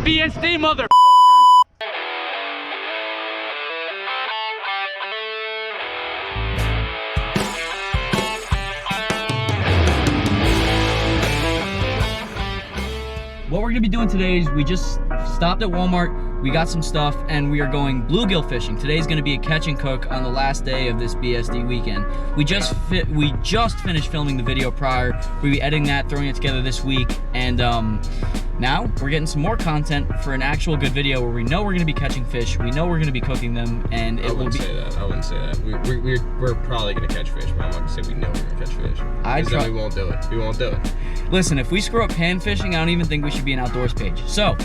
BSD, mother. What we're gonna be doing today is we just stopped at Walmart, we got some stuff, and we are going bluegill fishing. Today's gonna be a catch and cook on the last day of this BSD weekend. We just finished filming the video prior. We'll be editing that, throwing it together this week, and now we're getting some more content for an actual good video where we know we're gonna be catching fish, we know we're gonna be cooking them, and it will be. I wouldn't say that. We're probably gonna catch fish, but I'm not gonna say we know we're gonna catch fish. Because then we won't do it. We won't do it. Listen, if we screw up pan fishing, I don't even think we should be an outdoors page. So,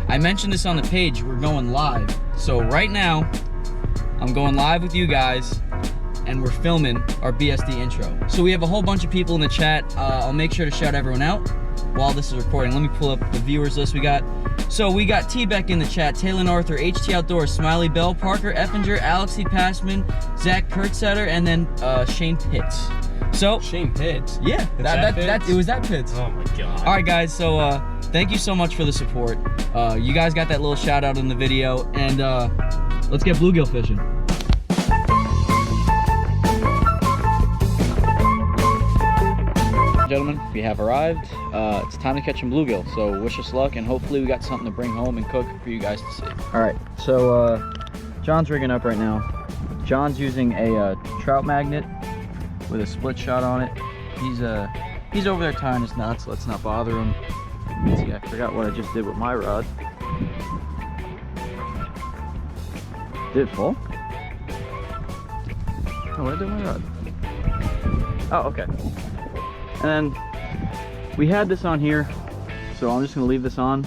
I mentioned this on the page, we're going live. So right now, I'm going live with you guys, and we're filming our BSD intro. So we have a whole bunch of people in the chat. I'll make sure to shout everyone out while this is recording. Let me pull up the viewers list we got. So we got T-Beck in the chat, Taylor Arthur, HT Outdoors, Smiley Bell, Parker Effinger, Alexi Passman, Zach Kurtzetter, and then Shane Pitts. So Shane Pitts? Yeah, it was that Pitts. Oh my God. All right, guys, so thank you so much for the support. You guys got that little shout out in the video, and let's get bluegill fishing. Gentlemen, we have arrived. It's time to catch some bluegill, so wish us luck, and hopefully we got something to bring home and cook for you guys to see. All right, so John's rigging up right now. John's using a trout magnet with a split shot on it. He's over there tying his knots. Let's not bother him. Let's see, I forgot what I just did with my rod. Did it fall? Oh, what did I do with my rod? Oh, okay. And then we had this on here, so I'm just gonna leave this on.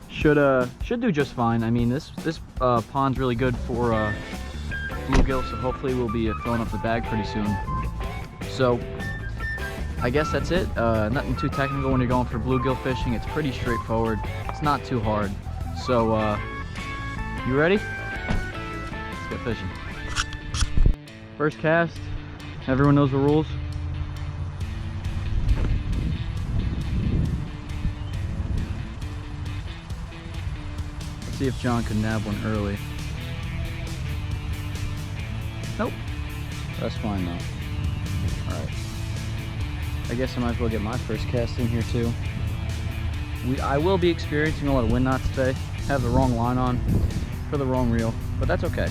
Should do just fine. I mean, this pond's really good for bluegill, so hopefully we'll be filling up the bag pretty soon. So I guess that's it. Nothing too technical when you're going for bluegill fishing. It's pretty straightforward. It's not too hard. So you ready? Let's get fishing. First cast. Everyone knows the rules. Let's see if John can nab one early. Nope. That's fine though. Alright. I guess I might as well get my first cast in here too. I will be experiencing a lot of wind knots today. Have the wrong line on for the wrong reel, but that's okay.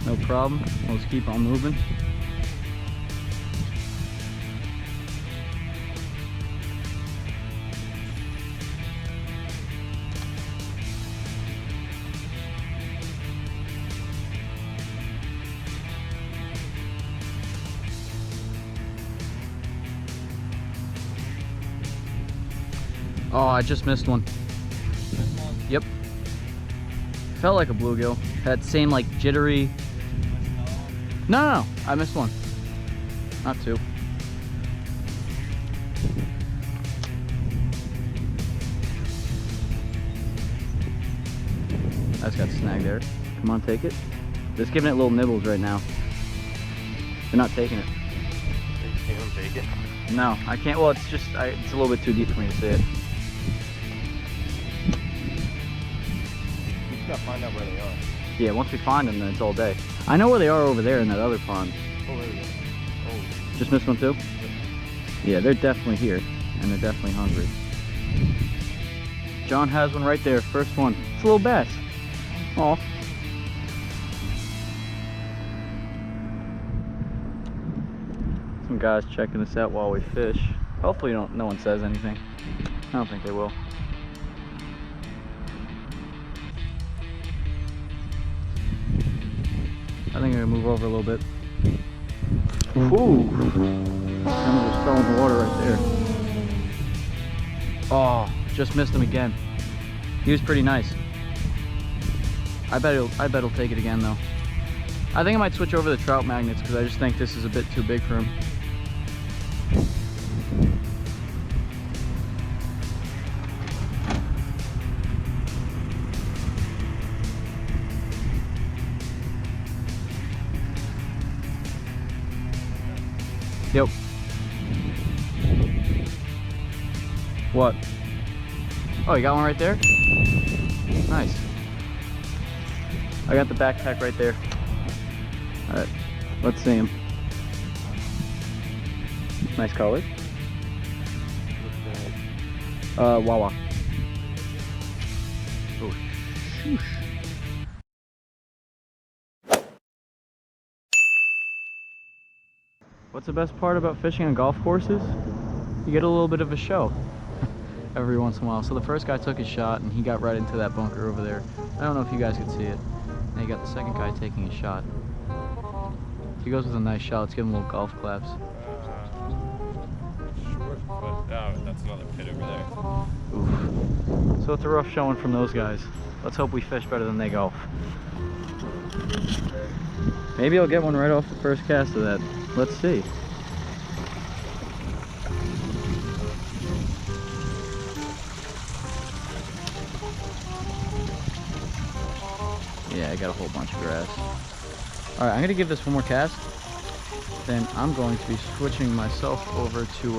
No problem. Let's keep on moving. Oh, I just missed one. Yep. Felt like a bluegill. Had same like jittery. No, I missed one. Not two. I just got snagged there. Come on, take it. Just giving it little nibbles right now. They're not taking it. You can't take it? No, I can't. Well, it's just, it's a little bit too deep for me to see it. You just gotta find out where they are. Yeah, once we find them, then it's all day. I know where they are over there in that other pond. Oh, there we go. Oh. Just missed one too? Yeah, they're definitely here, and they're definitely hungry. John has one right there, first one. It's a little bass. Aw. Some guys checking us out while we fish. Hopefully no one says anything. I don't think they will. I think I'm gonna move over a little bit. Ooh! Someone just fell in the water right there. Oh, just missed him again. He was pretty nice. I bet he'll take it again though. I think I might switch over the trout magnets because I just think this is a bit too big for him. Yep. What? Oh, you got one right there? Nice. I got the backpack right there. Alright, let's see him. Nice color. Wawa. Oh, shoosh. What's the best part about fishing on golf courses? You get a little bit of a show every once in a while. So the first guy took his shot and he got right into that bunker over there. I don't know if you guys could see it. And you got the second guy taking a shot. He goes with a nice shot. Let's give him little golf claps. Short, but oh, that's another pit over there. Oof. So it's a rough showing from those guys. Let's hope we fish better than they golf. Maybe I'll get one right off the first cast of that. Let's see. Yeah, I got a whole bunch of grass. Alright, I'm going to give this one more cast. Then I'm going to be switching myself over to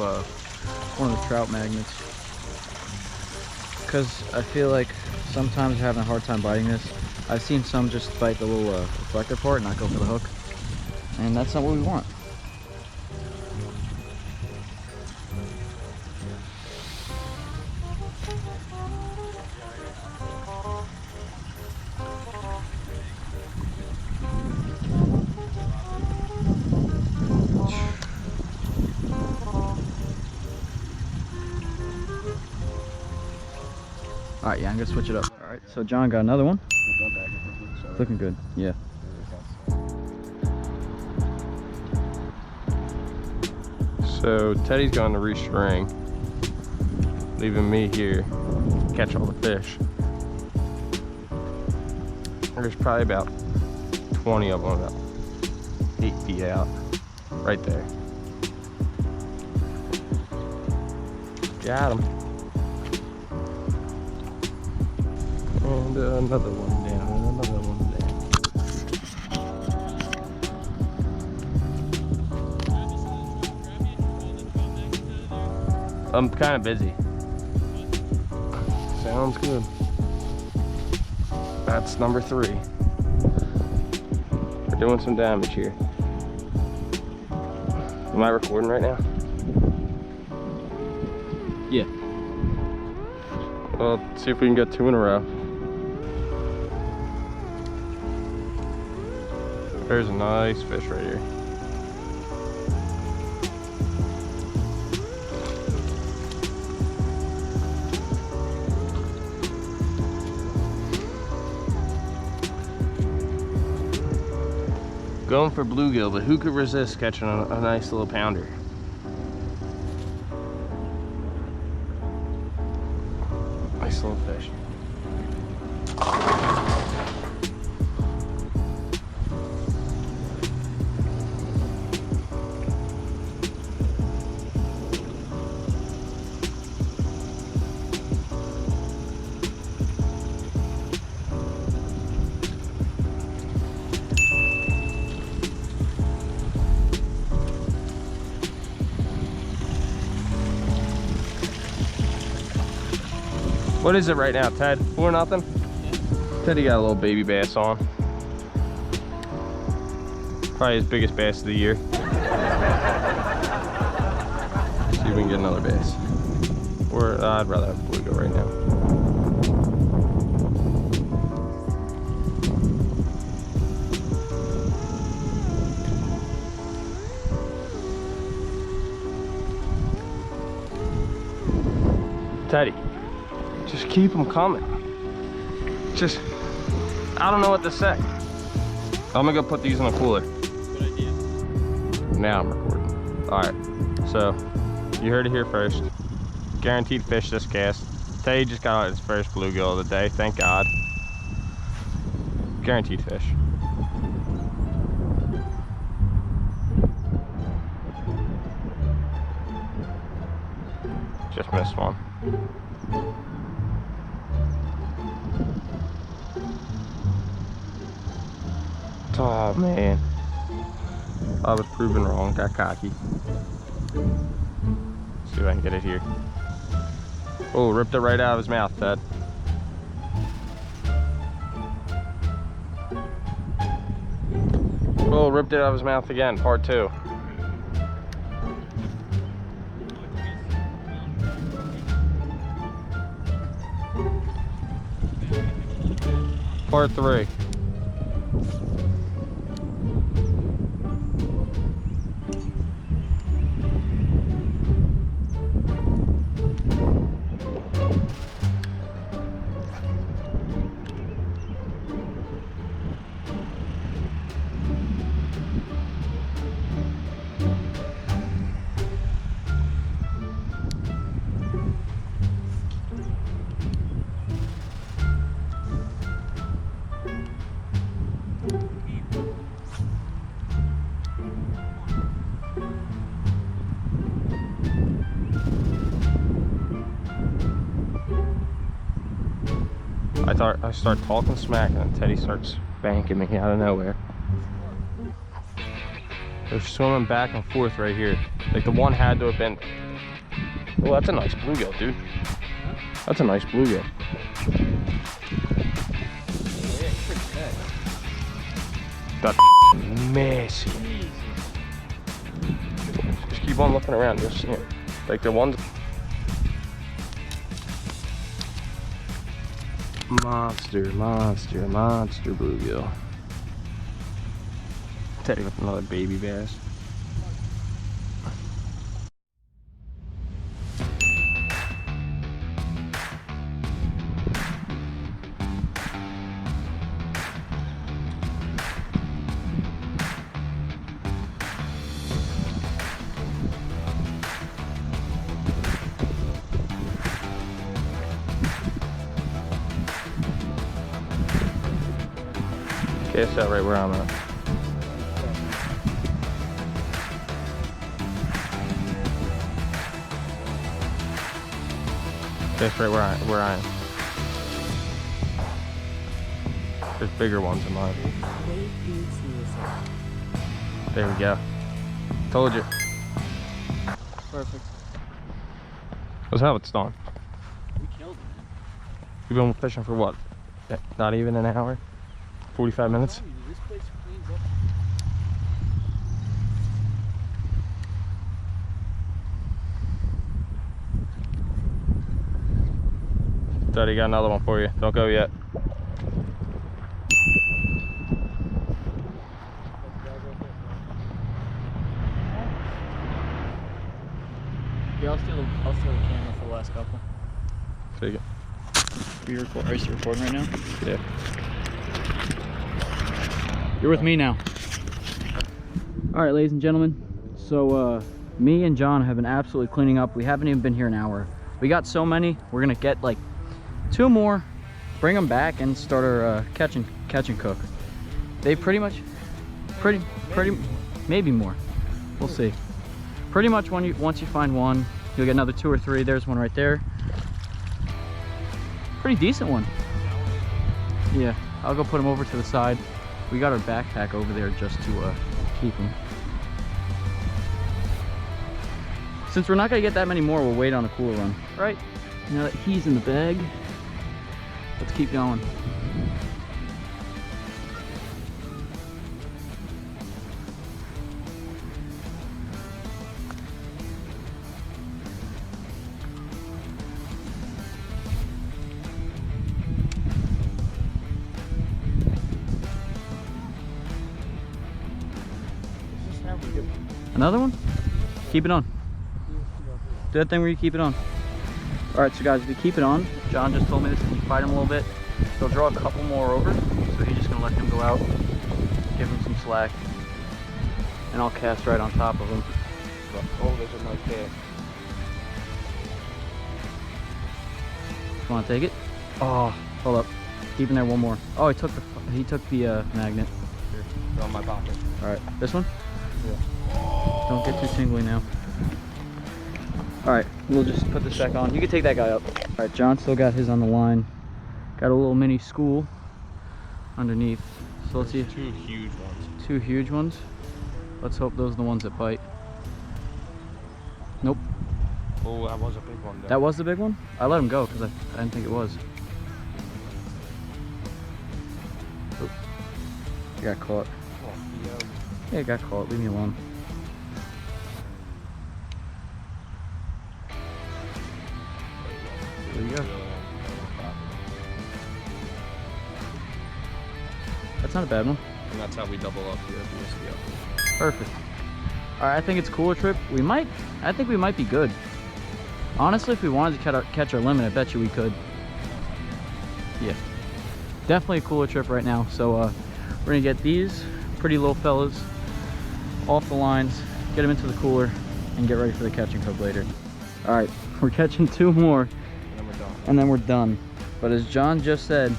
one of the trout magnets. Because I feel like sometimes I'm having a hard time biting this. I've seen some just bite the little reflector part and not go for the hook. And that's not what we want. Alright, yeah, I'm gonna switch it up. Alright, so John got another one. Looking good, yeah. So Teddy's going to restring, leaving me here to catch all the fish. There's probably about 20 of them about 8 feet out, right there. Got him. And another one down, and another one down. I'm kind of busy. Sounds good. That's number 3. We're doing some damage here. Am I recording right now? Yeah. Well, let's see if we can get 2 in a row. There's a nice fish right here. Going for bluegill, but who could resist catching a nice little pounder? Nice little fish. What is it right now, Ted? 4-0? Yeah. Teddy got a little baby bass on. Probably his biggest bass of the year. See if we can get another bass. Or I'd rather have a bluegill right now. Teddy. Just keep them coming. Just, I don't know what to say. I'm gonna go put these in a cooler. Good idea. Now I'm recording. All right, so you heard it here first. Guaranteed fish this cast. Teddy just got out his first bluegill of the day, thank God. Guaranteed fish. Just missed one. Oh man. I was proven wrong, got cocky. Let's see if I can get it here. Oh, ripped it right out of his mouth, Ted. Oh, ripped it out of his mouth again, part 2. Part 3. I start talking smack and then Teddy starts banking me out of nowhere. They're swimming back and forth right here. Like the one had to have been. Oh, that's a nice bluegill, dude. That's a nice bluegill. That's messy. Just keep on looking around. Just, you know, like the ones. Monster bluegill. Teddy with another baby bass. Cast out right where I'm at. Cast right where I am. There's bigger ones in mine. There we go. Told you. Perfect. That's how it's done. We killed it, man. You've been fishing for what? Not even an hour? 45 minutes? This place cleans up. Daddy got another one for you. Don't go yet. Yeah, I'll steal the camera for the last couple. Take it. Are you recording right now? Yeah. You're with me now. All right, ladies and gentlemen. So me and John have been absolutely cleaning up. We haven't even been here an hour. We got so many. We're gonna get like 2 more, bring them back, and start our catch and cook. They pretty much, maybe more. We'll see. Pretty much once you find one, you'll get another 2 or 3. There's one right there. Pretty decent one. Yeah, I'll go put them over to the side. We got our backpack over there just to keep them. Since we're not gonna get that many more, we'll wait on a cooler run. Right, now that he's in the bag, let's keep going. Another one? Keep it on. Do that thing where you keep it on. Alright, so guys, if you keep it on, John just told me this, and you fight him a little bit, he'll draw a couple more over, so he's just gonna let him go out, give him some slack, and I'll cast right on top of him. Oh, there's a nice there. Wanna take it? Oh, hold up. Keep in there one more. Oh, he took the magnet. Here, throw in my pocket. Alright, this one? Yeah. Don't get too tingly now. Alright, we'll just put this back on. You can take that guy up. Alright, John still got his on the line. Got a little mini school underneath. So let's see. 2 huge ones. 2 huge ones. Let's hope those are the ones that bite. Nope. Oh, that was a big one there. That was the big one? I let him go because I didn't think it was. Oop. I got caught. Oh, Yeah, I got caught. Leave me alone. There you go. That's not a bad one. And that's how we double up here at BSDL. Perfect. Alright, I think it's a cooler trip. I think we might be good. Honestly, if we wanted to catch our limit, I bet you we could. Yeah. Definitely a cooler trip right now. So we're gonna get these pretty little fellas off the lines, get them into the cooler, and get ready for the catch and cook later. Alright, we're catching 2 more, and then we're done. But as John just said,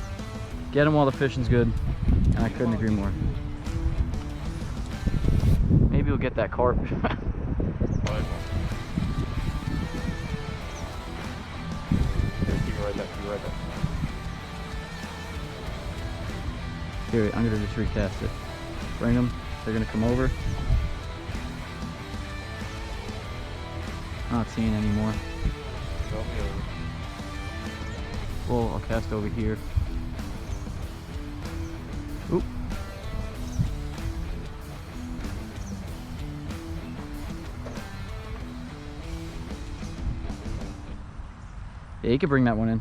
get them while the fishing's good, and I couldn't agree more. Maybe we'll get that carp. Here, I'm gonna just recast it. Bring them, they're gonna come over. Not seeing anymore. Well, I'll cast over here. Oop. Yeah, you could bring that one in.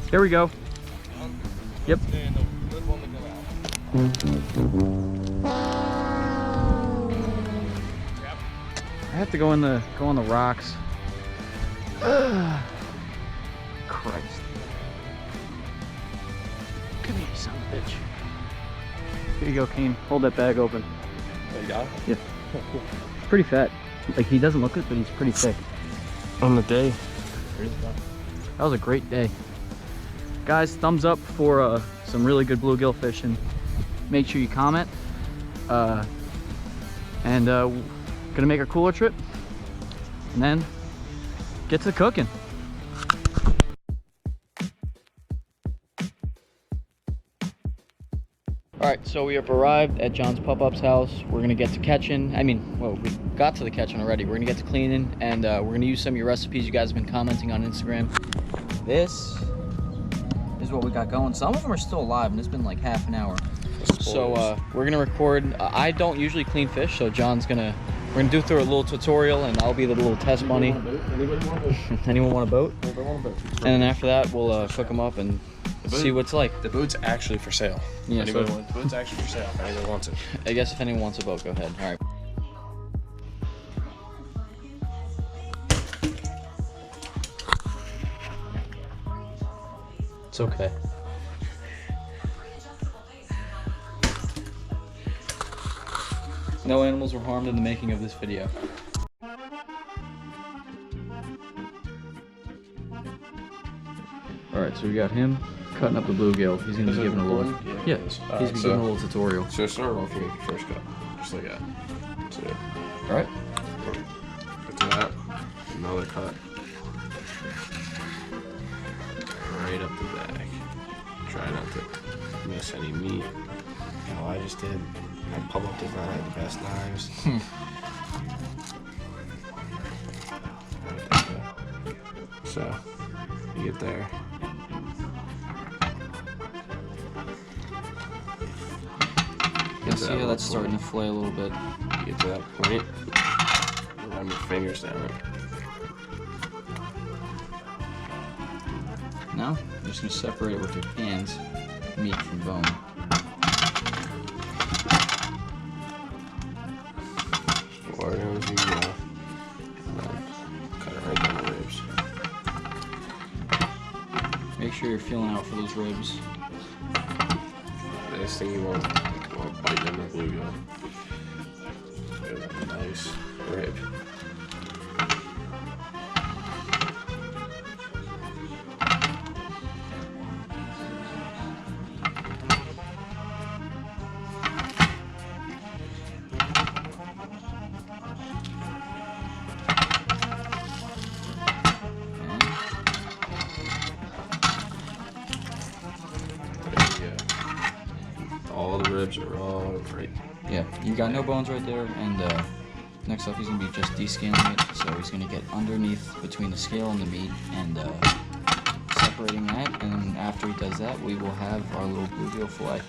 There we go. Yep. I have to go on the rocks. Christ. Come here, you son of a bitch. Here you go, Kane. Hold that bag open. Oh, you got it? Yep. Pretty fat. Like, he doesn't look it, but he's pretty thick. On the day. That was a great day. Guys, thumbs up for some really good bluegill fishing. Make sure you comment. Gonna make a cooler trip. And then get to cooking. Alright, so we have arrived at John's Pop-Up's house. We're gonna get to catching. We got to the catching already. We're gonna get to cleaning, and we're gonna use some of your recipes you guys have been commenting on Instagram. This is what we got going. Some of them are still alive, and it's been like half an hour. So we're gonna record. I don't usually clean fish, so we're gonna do through a little tutorial, and I'll be the little test bunny. Anyone want a boat? And then after that, we'll cook them up and see what it's like. The boat's actually for sale. Yeah, the boat's actually for sale if anyone wants it. I guess if anyone wants a boat, go ahead. All right. It's okay. No animals were harmed in the making of this video. Alright, so we got him cutting up the bluegill. He's gonna be giving a little. Yeah, he's gonna be giving a little tutorial. So start off with the first cut, just like that. So, alright. Get to that. Another cut. Right up the back. Try not to miss any meat. You know, I just did. My public does not have the best knives. So, you get there. You can see how that's starting to flay a little bit. Get to that point. Run your fingers down it. Now, you're just going to separate it with your hands, meat from bone. Water as you go. Cut it right down the ribs. Make sure you're feeling out for those ribs. The last thing you want bite in the bluegill. Get a nice rib. all the ribs are all great. Yeah, you got no bones right there, and next up he's gonna be just descaling it. So he's gonna get underneath between the scale and the meat and separating that, and then after he does that, we will have our little bluegill fillet.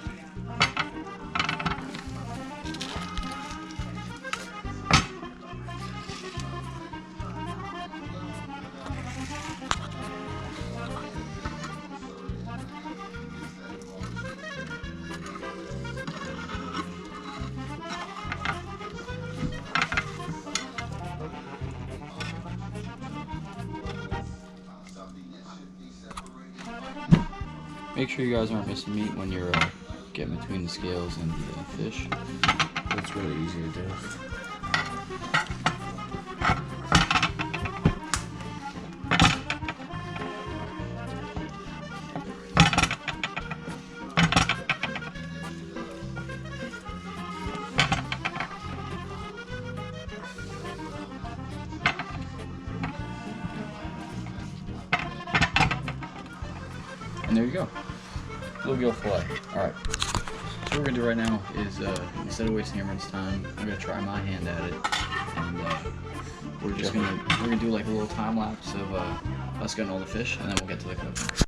Make sure you guys aren't missing meat when you're getting between the scales and the fish. That's really easy to do. And there you go, bluegill fillet. All right, so what we're gonna do right now is instead of wasting everyone's time, I'm gonna try my hand at it, and we're gonna do like a little time lapse of us getting all the fish, and then we'll get to the cooking.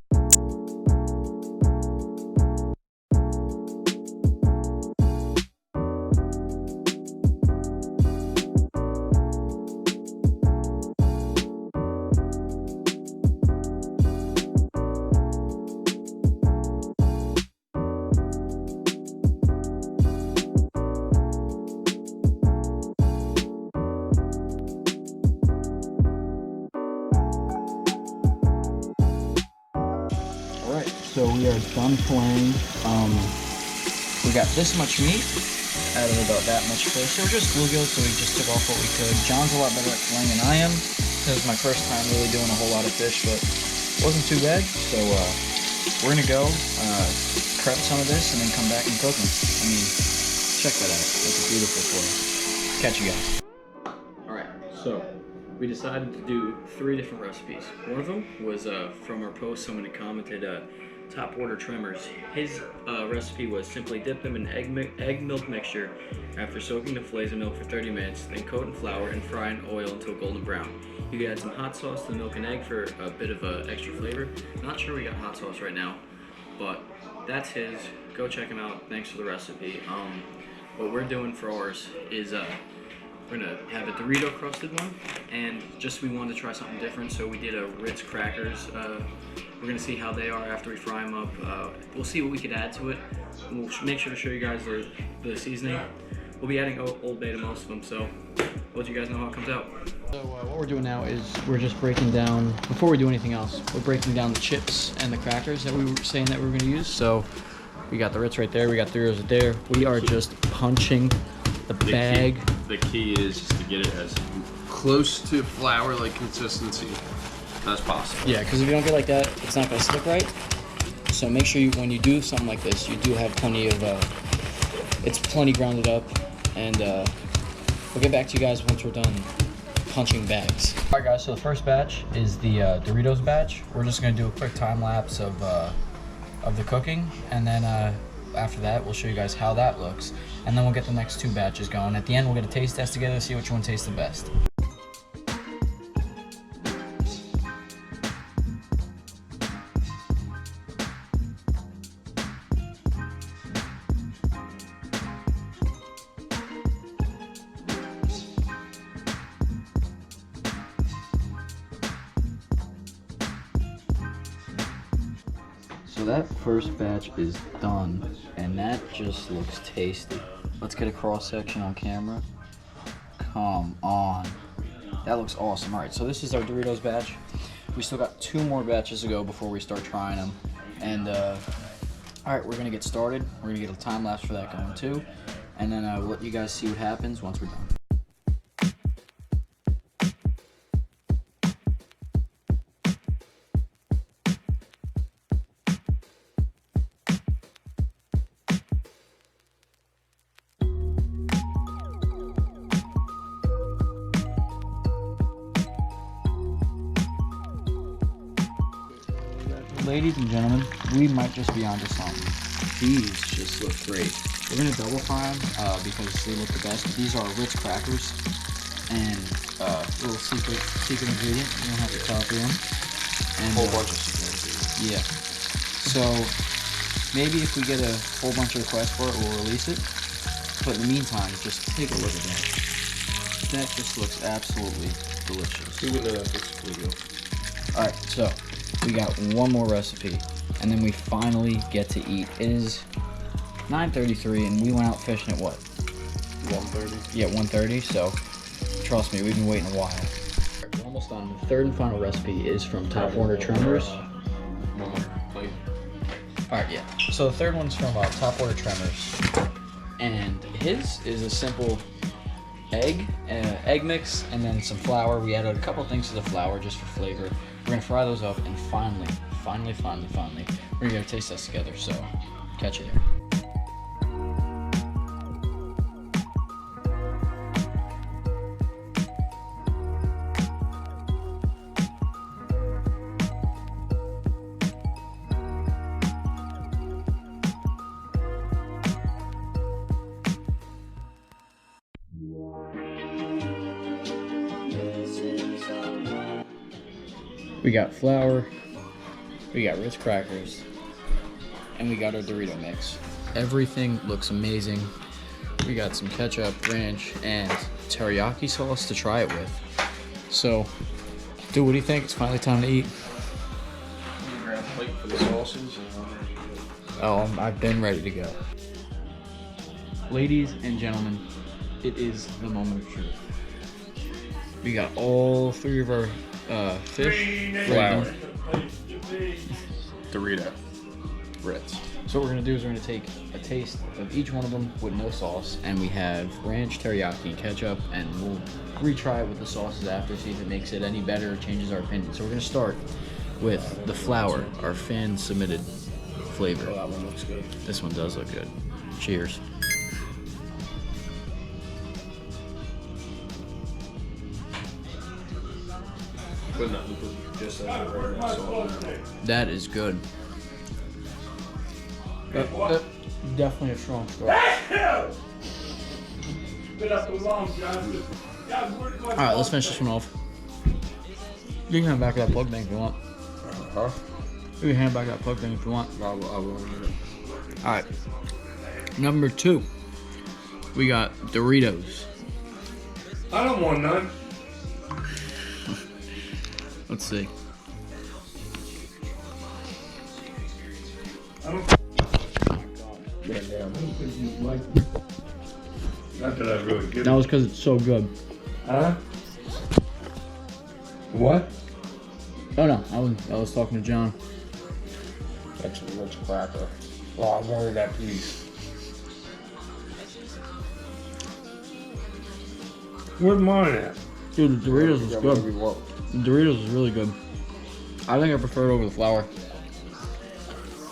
Alright, so we are done filleting. We got this much meat out of about that much fish. They were just bluegill, so we just took off what we could. John's a lot better at filleting than I am. This is my first time really doing a whole lot of fish, but it wasn't too bad. So we're gonna go prep some of this and then come back and cook them. I mean, check that out. That's a beautiful fillet. Catch you guys. Alright, so we decided to do 3 different recipes. One of them was from our post. Someone had commented top order trimmers. His recipe was simply dip them in egg milk mixture after soaking the fillets in milk for 30 minutes, then coat in flour and fry in oil until golden brown. You can add some hot sauce to the milk and egg for a bit of extra flavor. Not sure we got hot sauce right now, but that's his. Go check him out. Thanks for the recipe. What we're doing for ours is we're gonna have a Dorito crusted one, and just we wanted to try something different, so we did a Ritz crackers. We're gonna see how they are after we fry them up. We'll see what we could add to it. We'll make sure to show you guys the seasoning. We'll be adding Old Bay to most of them, so we'll let you guys know how it comes out. So what we're doing now is we're just breaking down, before we do anything else, we're breaking down the chips and the crackers that we were saying that we were gonna use. So we got the Ritz right there, we got the Doritos right there. We are just punching the bag. The key is just to get it as close to flour-like consistency as possible. Yeah, because if you don't get like that, it's not gonna stick right. So make sure when you do something like this, you do have plenty of, it's plenty grounded up, and we'll get back to you guys once we're done punching bags. All right, guys. So the first batch is the Doritos batch. We're just gonna do a quick time lapse of the cooking, and then after that, we'll show you guys how that looks, and then we'll get the next 2 batches going. At the end, we'll get a taste test together to see which one tastes the best. So that first batch is done, and that just looks tasty. Let's get a cross section on camera. Come on. That looks awesome. All right, so this is our Doritos batch. We still got 2 more batches to go before we start trying them. And all right, we're gonna get started. We're gonna get a time lapse for that going too. And then we'll let you guys see what happens once we're done. Ladies and gentlemen, we might just be onto something. These just look great. We're gonna double fry them because they look the best. These are Ritz crackers and little secret ingredient. You don't have to copy them. And A whole bunch of secret ingredients. yeah. So maybe if we get a whole bunch of requests for it, we'll release it. But in the meantime, just take a look at that. That just looks absolutely delicious. Who would know that this is Bluegill? Alright, so we got one more recipe, and then we finally get to eat. It is 9:33, and we went out fishing at what? 1:30. Yeah, 1:30, so trust me, we've been waiting a while. We're almost done. The third and final recipe is from Top Warner Tremors. One more plate. Alright, yeah. So the third one's from Top Warner Tremors, and his is a simple egg mix, and then some flour. We added a couple things to the flour just for flavor. We're gonna fry those up, and finally, we're gonna taste test together. So, catch you there. We got flour, we got Ritz crackers, and we got our Dorito mix. Everything looks amazing. We got some ketchup, ranch, and teriyaki sauce to try it with. So, dude, what do you think? It's finally time to eat. Grab a plate for the sauces. Oh, I've been ready to go. Ladies and gentlemen, it is the moment of truth. We got all three of our fish. Flour. Dorito. Ritz. So what we're gonna do is we're gonna take a taste of each one of them with no sauce, and we have ranch, teriyaki, and ketchup, and we'll retry it with the sauces after, see if it makes it any better or changes our opinion. So we're gonna start with the flour, our fan submitted flavor. Oh, that one looks good. This one does look good. Cheers. But not because you just have a regular salt. That is good. Definitely a strong start. Alright, let's finish this one off. You can hand back that plug thing if you want. Huh? You can hand back that plug thing if you want. I will in a minute. Alright. Number 2. We got Doritos. I don't want none. Let's see. I don't. Not that I really get That it. was because it's so good. Huh? What? Oh no, I was talking to John. That's a Ritz cracker. Oh, I wanted that piece. Where's mine at? Dude, the Doritos was Yeah, whatever good. you want. The Doritos was really good. I think I prefer it over the flour.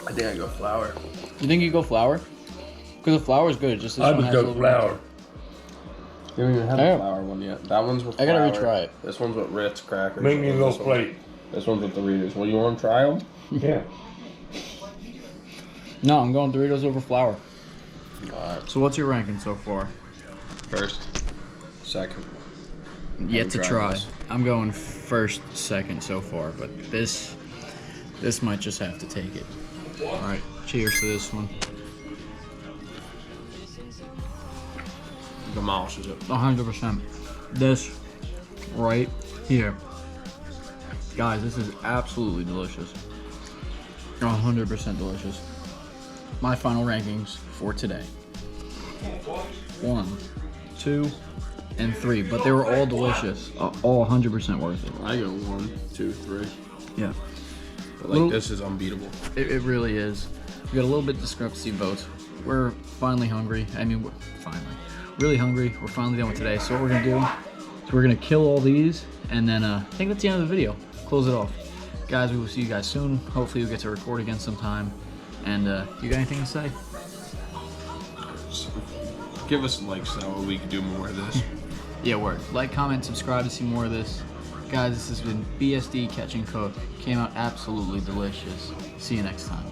I think I go flour. You think you go flour? Because the flour is good. Just this I one would has a go little flour. You don't even have I the got- flour one yet. That one's with I flour. gotta retry it. This one's with Ritz crackers. Make me a and little this one- plate. This one's with Doritos. Well, you want to try them? Yeah. No, I'm going Doritos over flour. Alright. So what's your ranking so far? First. Second. Yet to tried try. this. I'm going first, second so far, but this might just have to take it. All right, cheers to this one. Demolishes it. 100%. This right here, guys. This is absolutely delicious. 100% delicious. My final rankings for today: 1, 2, and 3. But they were all delicious. All 100% worth it. I go 1, 2, 3. Yeah. But Little- this is unbeatable. It really is. We got a little bit of discrepancy votes. We're finally hungry. I mean, we're finally really hungry. We're finally done with today. So what we're gonna do is we're gonna kill all these, and then I think that's the end of the video. Close it off, guys. We will see you guys soon. Hopefully, we'll get to record again sometime. And you got anything to say? Give us likes so we can do more of this. Yeah, word. Like, comment, subscribe to see more of this. Guys, this has been BSD Catch and Cook. Came out absolutely delicious. See you next time.